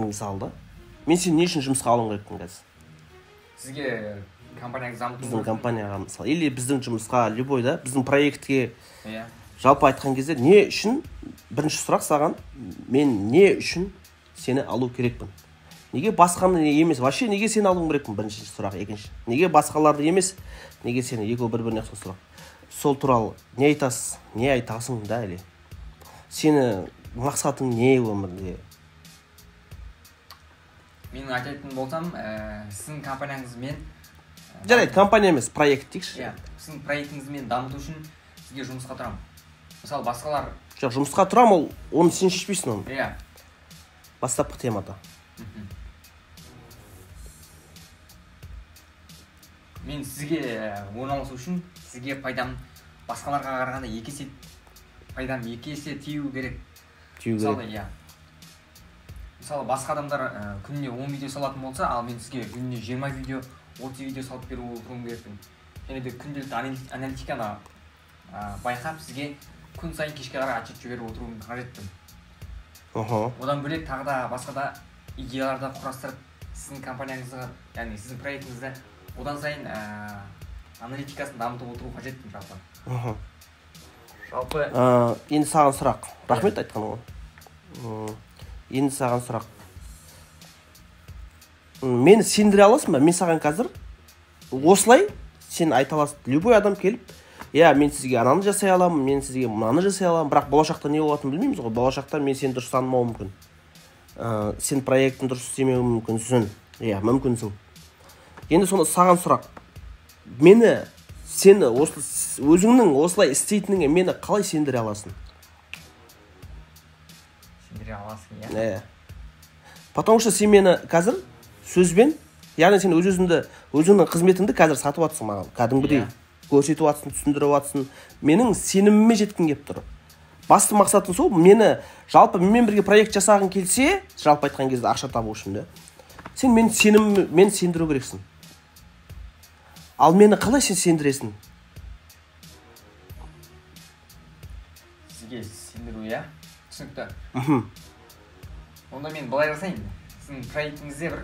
мысалы да. Мен сені не үшін жұмысқа алуым керекпін қазір? Сізге компанияңызды дамыту Біздің компанияға мысалы, или біздің жұмысқа, любой да, біздің проектке Иә. жалпы айтқан кезде не үшін, бірінші сұрақ саған, мен не үшін сені алу керекпін? Неге басқаны емес, вообще неге сені алуым керекпін? Бірінші сұрақ, екінші. Неге басқаларды емес, неге сені? Екеуі бір-біріне ұқсас сұрақ. Сол туралы не айтасыз, не айтасың да, или сені мақсатың не өмірде? Менің айтатын болсам, сіздің компанияңызмен Жарайды, компания емес, проект дейікші. Иә, сіздің проектіңізмен дамыту үшін сізге жұмысқа тұрамын. Мысалы, басқалар Жоқ, жұмысқа тұрам, оны сен шешпейсің оны. Иә. Бастапқы темада. Мен сізге орналасу үшін сізге пайдам басқаларға қарағанда пайдам екі есе тию керек. Мысалы, иә. Мысалы, басқа адамдар күніне 10 видео салатын болса, ал мен сізге күніне 20 видео, 30 видео салып беру отыруым керекпін. Және де күнделікті аналитиканы байқап, сізге күн сайын кешке қарай отчет жіберіп отыруым қажетпін. Одан бөлек тағы да басқа да идеяларды құрастырып, сіздің компанияңызға, яғни сіздің проектіңізді одан сайын аналитикасын дамытып отыру қажетпін жалпы. Жалпы енді саған сұрақ. Рахмет айтқаның ғой. Енді саған сұрақ. Мені сендіре аласың ба? Мен саған қазір осылай сен айта аласың. Любой адам келіп, мен сізге ананы жасай аламын, мен сізге мынаны жасай аламын, бірақ болашақта не болатынын білмейміз ғой. Болашақта мен сені дұрыс танымауым мүмкін. Сен проектін дұрыс істемеуі мүмкінсің. Мүмкінсің. Енді соны саған сұрақ. Сені өзіңнің осылай істейтініңе мені қалай сендіре аласың? Сендіре аласың, иә. Потому что сен мені қазір сөзбен, яғни сен өзіңнің қызметіңді қазір сатып атсың маған. Кәдімгідей көрсетіп атсың, түсіндіріп атсың. Менің сеніміме жеткің келіп тұр. Басты мақсатың сол, жалпы менімен бірге проект жасағың келсе, жалпы айтқан кезде ақша табу үшін де, сен мені сендіру керексің. Ал мені қалай сен сендіресің? Сізге сендіру, иә? Түсінікті. Онда мен былай жасайын. Сіздің проектіңізде бір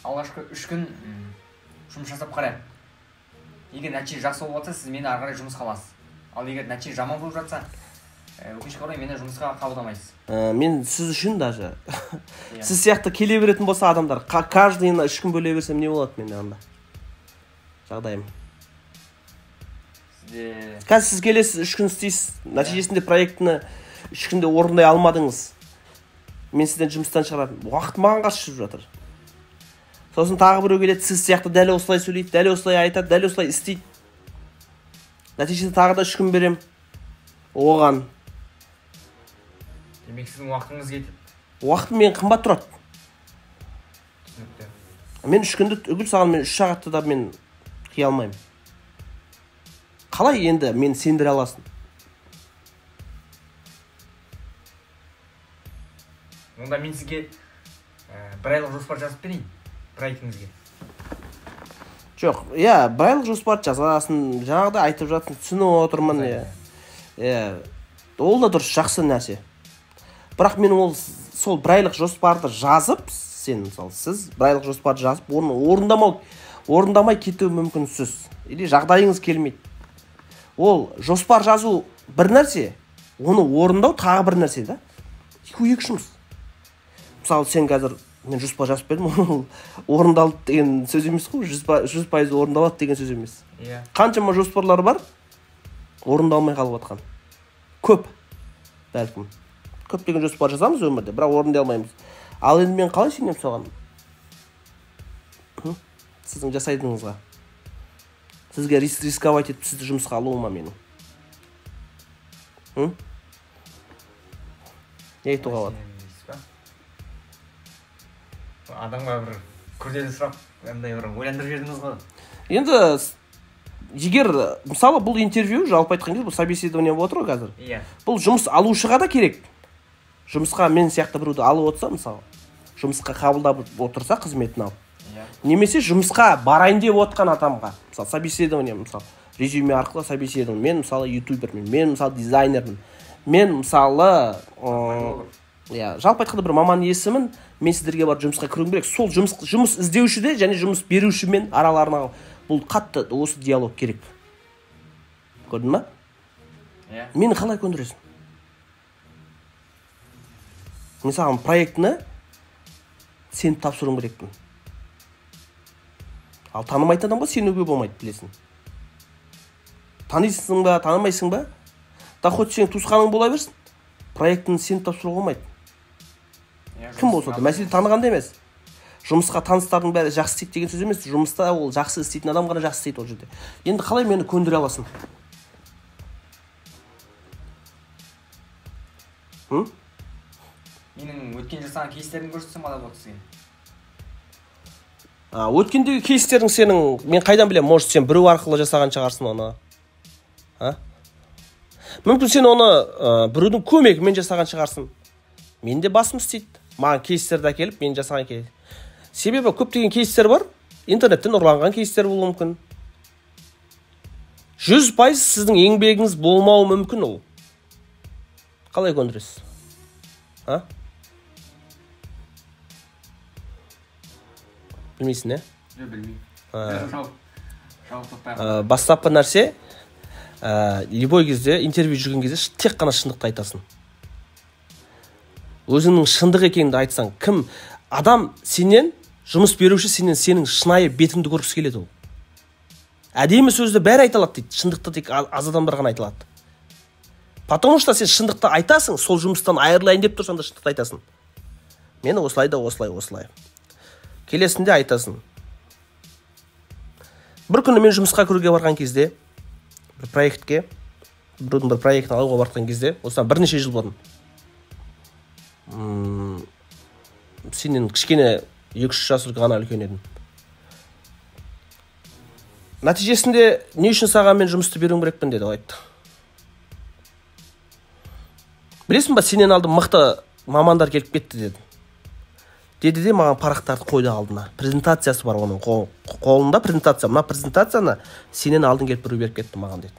алғашқы 3 күн жұмыс жасап қарайық. Егер нәтиже жақсы болып жатса, сіз мені ары қарай жұмысқа аласыз. Ал егер нәтиже жаман болып жатса, өкінішке орай мені жұмысқа қабылдамайсыз. Мен сіз үшін даже сіз сияқты келе беретін болса адамдар, каждыйына 3 күн бөле берсем не болады мен анда? Жағдайым. Қазір сіз келесіз, 3 күн істейсіз, нәтижесінде проектіні 3 күнде орындай алмадыңыз. Мен сізден жұмыстан шығаратын. Уақыт маған қарсы жүріп жатыр. Сосын тағы біреу келеді, сіз сияқты дәл осылай сөйлейді, дәл осылай айтады, дәл осылай істейді. Нәтижесінде тағы да 3 күн берем оған. Демек сіздің уақытыңыз кетеді. Уақытым мен қымбат тұрады. Түсінікті. Мен 3 күнді үгіл саған, мен 3 сағатты да мен қия алмаймын. Қалай енді мен сендіре аласың? Онда мен сізге бір айлық жоспар жазып берейін проектіңізге. Жоқ, бір айлық жоспар жазасың, жаңағыда айтып жатсың, түсініп отырмын. Ол да дұрыс, жақсы нәрсе. Бірақ мен сол бір айлық жоспарды жазып, сіз бір айлық жоспарды жазып, оны орындамай кетуі мүмкінсіз. Или жағдайыңыз келмейді. Ол жоспар жазу бір нәрсе, оны орындау тағы бір нәрсе да. Екі жұмыс. Мысалы, сен қазір мен жоспар жазып бердім, ол орындалды деген сөз емес қой, 100% орындалады деген сөз емес. Қаншама жоспарлар бар, орындалмай қалып жатқан. Көп, бәлкім. Көптеген жоспар жазамыз өмірде, бірақ орындай алмаймыз. Ал енді мен қалай сенемін соған? Сіздің жасайтыныңызға. Сізге рисковать етіп, сізді жұмысқа алуыма менің. Не айтуға болады? Адамға бір күрделі сұрақ, бір ойландырып жібердіңіз ғой. Енді, егер, мысалы, бұл интервью, жалпы айтқан кезде, бұл собеседование болып отыр ғой қазір. Бұл жұмыс алушыға да керек. Жұмысқа мен сияқты біреуді алып отырса, мысалы, жұмысқа қабылдап отырса, қызметін алып. Немесе жұмысқа барайын деп отқан адамға, мысалы, собеседование, мысалы, резюме арқылы собеседование. Мен, мысалы, ютубермін, мен, мысалы, дизайнермін. Мен, мысалы, жалпы айтқанда бір маман иесімін, мен сіздерге барып жұмысқа кіруім керек. Сол жұмыс іздеушіде және жұмыс берушімен араларына бұл қатты осы диалог керек. Көрдің ба? Мені қалай көндіресің? Мен саған проектіні сен тапсыруым керекпін. Ал танымайтын адамға сенуге болмайды, білесің. Танисың ба, танымайсың ба? Да хоть сен туысқаның бола берсін, проектіні сен тапсыруға болмайды. Кім болса да, мәселе танығанда емес. Жұмысқа таныстардың бәрі жақсы істейді деген сөз емес. Жұмыста ол жақсы істейтін адам ғана жақсы істейді ол жерде. Енді қалай мені көндіре аласың? Менің өткен жасаған кейстерін көрсетсем алады болды сен. Өткендегі кейстерің сенің, мен қайдан білем, может сен біреу арқылы жасаған шығарсың оны. Мүмкін сен оны біреудің көмегімен жасаған шығарсың. Менде басым істейді. Маған кейстерді әкеліп, мен жасаған кейс. Себебі көптеген кейстер бар. Интернеттен ұрланған кейстер болуы мүмкін. 100% сіздің еңбегіңіз болмауы мүмкін ол. Қалай көндіресіз? Білмейсің, Білмеймін. Бастапқы нәрсе, любой кезде, интервью жүрген кезде тек қана шындықты айтасың. Өзіңнің шындық екеніңді айтсаң, кім адам сенен, жұмыс беруші сенен сенің шынайы бетіңді көргісі келеді ол. Әдемі сөзді бәрі айта алады дейді, шындықты тек аз адамдар ғана айта алады. Потому что сен шындықты айтасың, сол жұмыстан айырылайын деп тұрсаң да шындықты айтасың. Мені осылай да осылай. Келесінде айтасың. Бір күні мен жұмысқа кіруге барған кезде, бір проектке, бір проектін алуға барған кезде, осыдан бірнеше жыл бұрын. Сенен кішкене 2-3 жас ғана үлкен едім. Нәтижесінде не үшін саған мен жұмысты беруім керекпін деді, айтты. Білесің ба, сенен алдым мықты мамандар келіп кетті деді. Деді де маған парақтарды қойды алдына. Презентациясы бар оның қолында презентация. Мына презентацияны сенен алдын келіп біреу беріп кетті маған деді.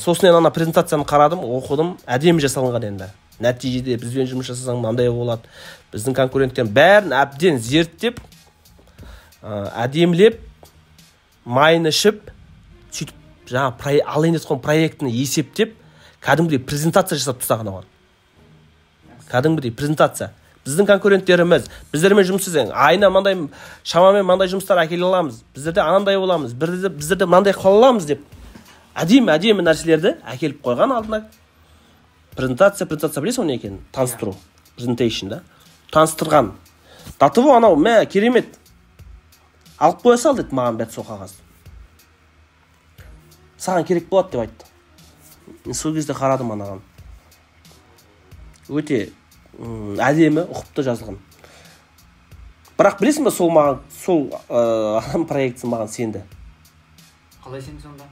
Сосын ана презентацияны қарадым, оқыдым, әдемі жасалынған енді. Нәтижеде бізбен жұмыс жасасаң мынандай болады. Біздің конкуренттер бәрін әбден зерттеп, әдемілеп, майын ішіп, сөйтіп жаңа алайын еткен проектіні есептеп, кәдімгідей презентация жасап тастаған оған. Кәдімгідей презентация. Біздің конкуренттеріміз, біздермен жұмыс істесең, айына мынандай, шамамен мынандай жұмыстар әкеле аламыз. Біздерде анандай боламыз, біздерде мынандай қала аламыз деп. Әдемі нәрселерді әкеліп қойған алдына. Презентация білесің оны екен? Таныстыру. Presentation, да? Таныстырған. Датывы анау, керемет. Алып қоя сал деді маған бәт сол қағаз. Саған керек болады деп айтты. Мен сол кезде қарадым анаған. Өте әдемі, ұқыпты жазылған. Бірақ білесің ба, сол маған, сол адам проектісі маған сенді. Қалай сенді сонда?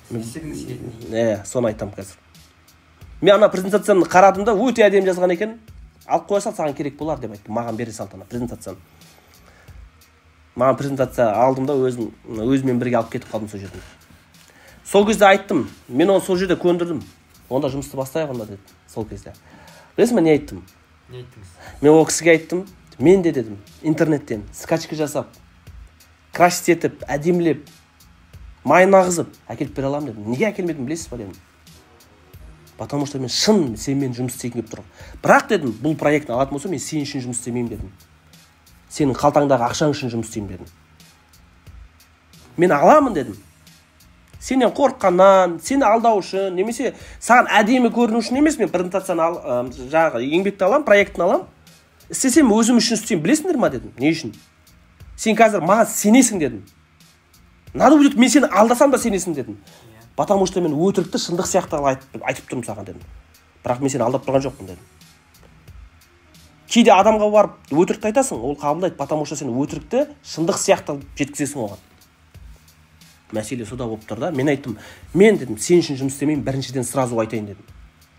Істедіңіз сенеді? Соны айтам қазір. Мен ана презентацияны қарадым да, өте әдемі жазған екен. Алып қоя сал, саған керек болар деп айтты. Маған бере салды ана презентацияны. Маған презентация алдым да өзімен бірге алып кетіп қалдым сол жерден. Сол кезде айттым, мен оны сол жерде көндірдім. Онда жұмысты бастайық онда деді. Сол кезде. Білесің ба, не айттым? Не айттыңыз? Мен ол кісіге айттым, мен де дедім, интернеттен скачка жасап, красить етіп, әдемілеп, майын ағызып, әкеліп бере аламын дедім. Неге әкелмедім, білесіз ба дедім? Потому что мен шын сенімен жұмыс істегім келіп тұр. Бірақ дедім, бұл проектті алатын болса, мен сен үшін жұмыс істемеймін дедім. Сенің қалтаңдағы ақшаң үшін жұмыс істеймін дедім. Мен аламын дедім. Сенен қорыққаннан, сені алдау үшін, немесе саған әдемі көріну үшін емес, мен презентацияны жаңағы еңбекті алам, проектін алам. Істесем өзім үшін істеймін, білесіңдер ма дедім. Не үшін? Сен қазір маған сенесің дедім. Надо будет, мен сені алдасам да сенесің дедім. Потому что мен өтірікті шындық сияқты айтып тұрмын саған дедім. Бірақ мен сені алдап тұрған жоқпын дедім. Кейде адамға барып өтірікті айтасың, ол қабылдайды, потому что сен өтірікті шындық сияқты жеткізесің оған. Мәселе сода болып тұр да. Мен айттым, мен дедім, сен үшін жұмыс істемеймін, біріншіден сразу айтайын дедім.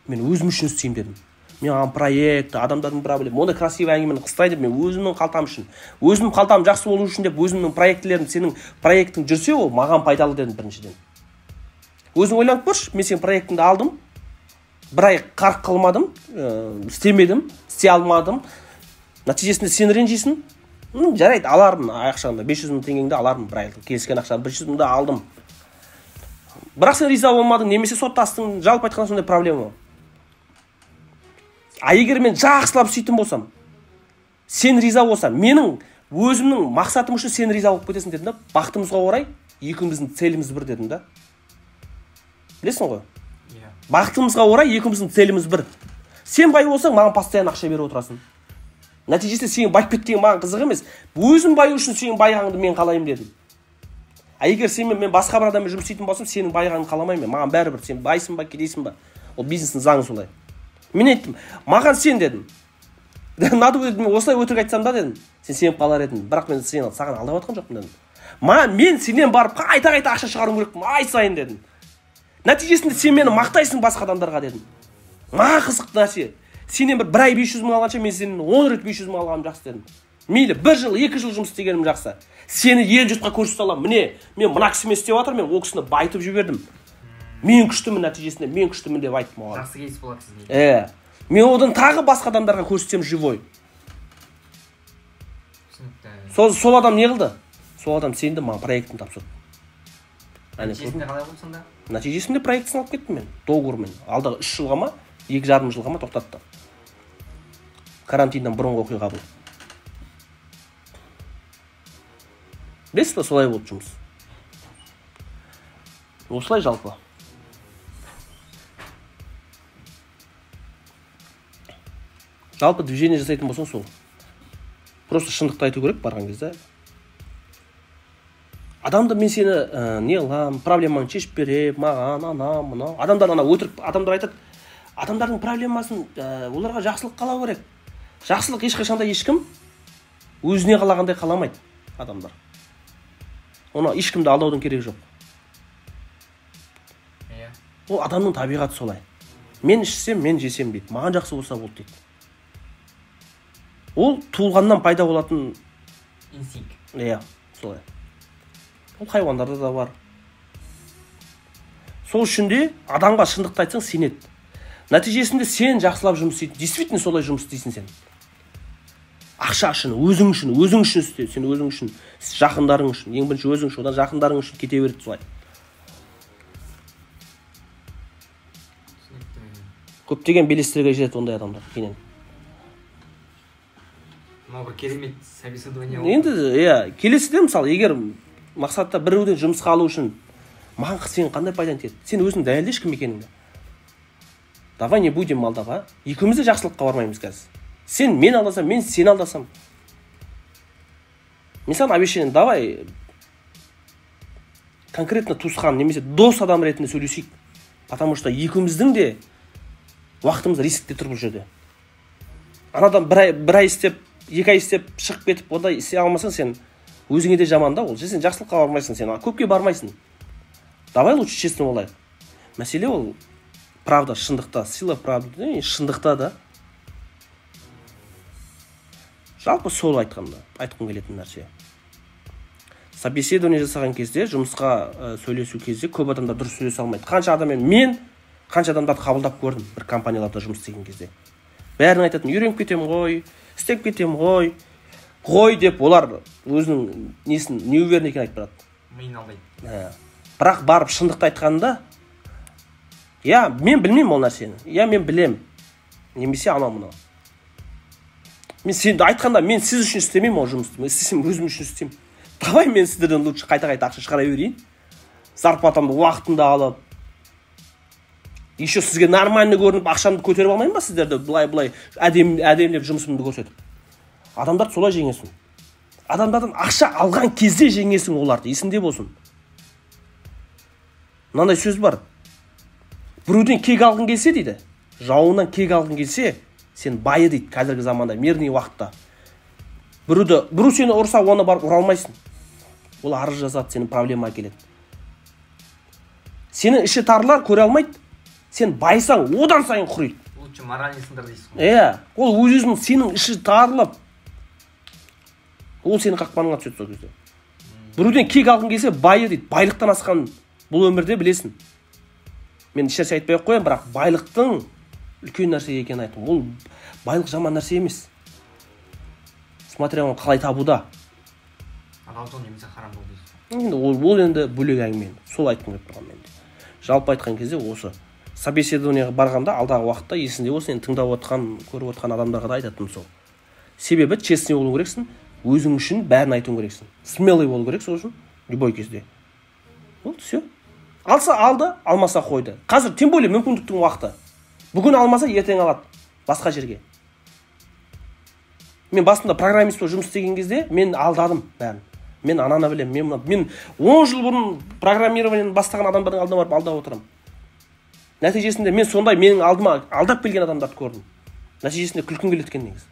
Мен өзім үшін істеймін дедім. Мен аған проект, адамдардың проблема, онда красивый әңгімені қыстай деп, мен өзімнің қалтам үшін, өзімнің қалтам жақсы болу үшін деп, өзімнің проектілерім, сенің проектің жүрсе, ол маған пайдалы дедім біріншіден. Өзің ойланып көрші, мен сенің проектіңді алдым, бір ай қарқ қылмадым, істемедім, істей алмадым. Нәтижесінде сен ренжисің. Жарайды, алармын ақшамды, 500 мың теңгеңді алармын, бір айлық келіскен ақшаны 500 мыңды алдым. Бірақ сен риза болмадың, немесе соттастың, жалпы айтқанда сондай проблема. А егер мен жақсылап сөйтім болсам, сен риза болсам, менің өзімнің мақсатым үшін сен риза болып кетесің дедім да, бақытымызға орай екеуміздің целіміз бір дедім да. Білесің ғой? Бақытымызға орай екеуміздің целіміз бір. Сен бай болсаң, маған постоянно ақша беріп отырасың. Нәтижесінде сенің байып кеткенің маған қызық емес. Өзім баю үшін сенің байығаныңды мен қалаймын дедім. А егер сенімен мен басқа бір адаммен жұмыс істейтін болсам, сенің байығаныңды қаламаймын. Маған бәрібір, сен байсың ба, кедейсің ба? Ол бизнестің заңы солай. Мен айттым, маған сен дедім. Надо дедім, осылай өтірік айтсам да дедім. Сен сеніп қалар едің. Бірақ мен саған алдап жатқан жоқпын дедім. Мен сенен барып қайта ақша шығаруым керекпін, ай сайын дедім. Нәтижесінде сен мені мақтайсың басқа адамдарға дедім. Маған қызық нәрсе. Сенен бір ай 500 мың алғанша, мен сенен 10 рет 500 мың алғаным жақсы дедім. Мейлі, 1 жыл, 2 жыл жұмыс істегенім жақсы. Сені ел жұртқа көрсете аламын. Міне, мен мына кісімен істеп жатыр, мен ол кісіні байытып жібердім. Мен күштімін нәтижесінде, мен күштімін деп айттым оған. Жақсы кейс болады сізге. Мен одан тағы басқа адамдарға көрсетсем живой. Сол адам не қылды? Сол адам сенді, маған проектін тапсырды. Нәтижесінде қалай болды сонда? Нәтижесінде проектісін алып кеттім мен. Договормен. Алдағы 3 жылға ма, 2,5 жылға ма тоқтатты. Карантиннен бұрынғы оқиға бұл. Білесіз ба, солай болды жұмыс. Осылай жалпы. Жалпы движение жасайтын болсаң сол. Просто шындықты айту керек барған кезде. Адамды мен сені не қылам, проблеманы шешіп берем, маған ана, мына. Адамдар ана өтірік, адамдар айтады, адамдардың проблемасын оларға жақсылық қалау керек. Жақсылық ешқашанда ешкім өзіне қалағандай қаламайды адамдар. Оны ешкімді алдаудың керегі жоқ. Ол адамның табиғаты солай. Мен ішсем, мен жесем дейді. Маған жақсы болса болды дейді. Ол туылғаннан пайда болатын инстинкт. Солай. Ол хайуандарда да бар. Сол үшін де адамға шындықты айтсаң сенеді. Нәтижесінде сен жақсылап жұмыс істейсің. Действительно солай жұмыс істейсің сен. Ақша үшін, өзің үшін істе. Сен өзің үшін, жақындарың үшін, ең бірінші өзің үшін, одан жақындарың үшін кете береді солай. Көптеген белестерге жетеді ондай адамдар кейіннен. Мынау бір керемет собеседование. Енді, келесіде мысалы, егер мақсатта біреуден жұмысқа алу үшін маған сенің қандай пайдаң тиеді? Сен өзің дәлелдеші кім екеніңді. Давай не будем алдап, екеуміз де жақсылыққа бармаймыз қазір. Сен мен алдасам, мен сені алдасам. Мен саған обещание, давай конкретно туысқан немесе дос адам ретінде сөйлесейік. Потому что екеуміздің де уақытымыз рискте тұр бұл жерде. Анадан бір ай істеп, 2 ай істеп, шығып кетіп, ондай істей алмасаң, сен өзіңе де жаман да ол. Сен жақсылыққа бармайсың, сен көпке бармайсың. Давай лучше честно болайық. Мәселе ол правда, шындықта, сила правды, шындықта да. Жалпы сол айтқым келетін нәрсе. Собеседование жасаған кезде, жұмысқа сөйлесу кезде көп адамдар дұрыс сөйлесе алмайды. Қанша адаммен мен қанша адамдарды қабылдап көрдім бір компанияларда жұмыс істеген кезде. Бәрін айтатын, үйреніп кетем ғой, істеп кетем ғой деп олар өзінің несін неуверен екенін айтып барады. Миын алдайды. Бірақ барып шындықты айтқанда, мен білмеймін ол нәрсені. Мен білем. Немесе анау мынау. Мен сенді айтқанда, мен сіз үшін істемеймін ол жұмысты. Мен істесем өзім үшін істеймін. Давай мен сіздерден лучше қайта-қайта ақша шығара берейін. Зарплатамды уақытында алып. Еще сізге нормально көрініп, ақшамды көтеріп алмайын ба сіздерді? Былай әдемілеп жұмысымды көрсетіп. Адамдарды солай жеңесің. Адамдардан ақша алған кезде жеңесің оларды. Есінде болсын. Мынандай сөз бар. Біреуден кек алғың келсе дейді. Жауынан кек алғың келсе, сен байы дейді қазіргі заманда, мирный уақытта. Біреу сені ұрса, оны барып ұра алмайсың. Ол арыз жазады, сенің проблема келеді. Сенің іші тарлар көре алмайды. Сен байсаң, одан сайын құрайды. Лучше моральный сындар дейсің ғой. Ол өзінің сенің іші тарылып. Ол сенің қақпаныңа түседі сол кезде. Біреуден кек алғың келсе, байы дейді. Байлықтан асқан бұл өмірде білесің. Мен ешнәрсе айтпай ақ қоямын, бірақ байлықтың үлкен нәрсе екенін айттым. Ол байлық жаман нәрсе емес, смотря оны қалай табуда. Алтын немесе харам болды дейсіз. Енді ол енді бөлек әңгіме. Сол айтқым келіп тұрған менде. Жалпы айтқан кезде осы собеседованиеға барғанда алдағы уақытта есіңде болсын, енді тыңдап отқан, көріп отқан адамдарға да айтатыным сол. Себебі честный болу керексің, өзің үшін бәрін айтуың керексің. Смелый болу керек сол үшін, любой кезде. Болды, все. Алса алды, алмаса қойды. Қазір тем более мүмкіндіктің уақыты. Бүгін алмаса ертең алады басқа жерге. Мен басында программист болып жұмыс істеген кезде мен алдадым бәрін. Мен ананы білемін, мен 10 жыл бұрын программированиені бастаған адамдардың алдына барып алдап отырамын. Нәтижесінде мен сондай менің алдыма алдап келген адамдарды көрдім. Нәтижесінде күлкім келеді екен негізі.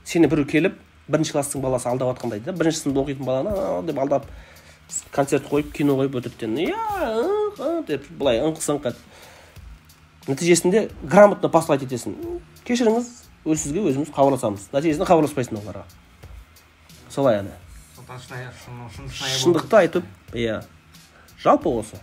Сені біреу келіп, бірінші класстың баласы алдап атқандай да, бірінші сынып оқитын баланы деп алдап, концерт қойып, кино қойып өтірттен, деп былай ыңқы-сыңқы. Нәтижесінде грамотно послать етесің. Кешіріңіз, сізге өзіміз хабарласамыз. Нәтижесінде хабарласпайсың оларға. Солай ана. Шындықты Шындықты айтып, жалпы осы.